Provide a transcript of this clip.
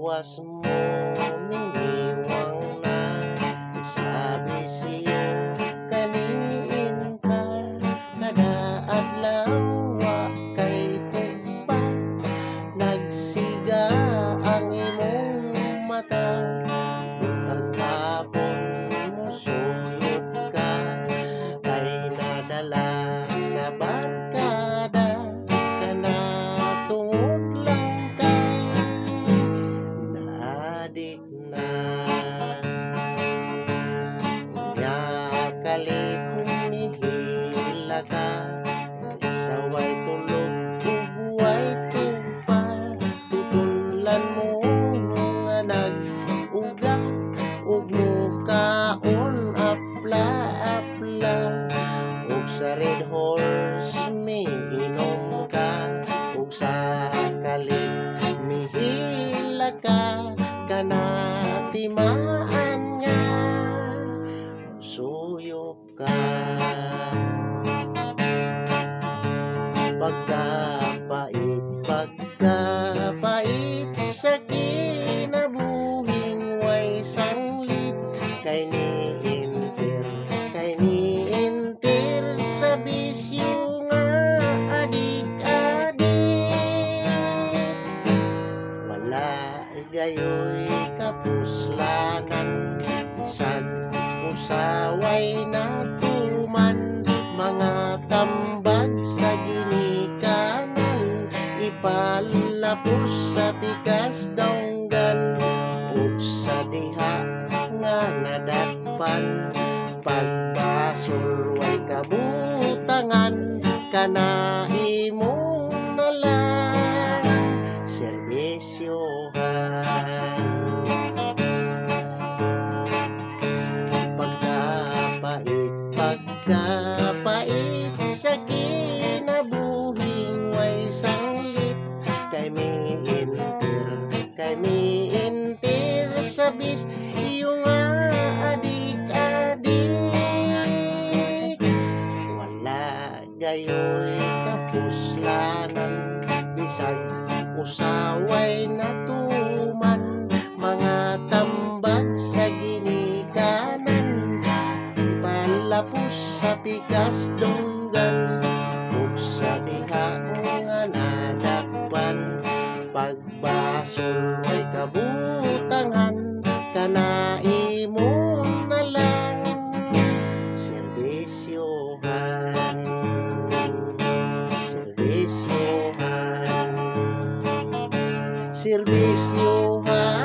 lawas mo niniwang na isabi siyo kaniin ka kada adlaw wa kay tugpa nagsiga ang imong mata paghapon mo suyod ka ay nadala sa barkada kana tungod lang kay naadik na nga kalit humihila ka saway tulog uguay tugpa tutulan mo nga nag-uga ug mukaon apla-apla ug sa Red Horse miinom ka ug sa kalit mihila ka kana timaan nga suyok ka pagkapait sa kinabuhing way sanglit kay niintir sa bisyo nga adik-adik wala gayoy kapuslanan sag usaway natuman mga tambag sa ginikanan ipalapos sa pikas daunggan ug sa diha nga nadakpan pagbasol way kabutangan kana imong nalang serbisyohan pagkapait sa kinabuhing way sanglit kay miintir sa bisyo nga adik-adik wala gayoy kapuslanan bisag usaway natuman mga tambag sa ginikanan palapos sa pikas dunggan ug sa diha nga nadakpan pagbasol ay kabutangan kana imong nalang serbisyohan serbisyohan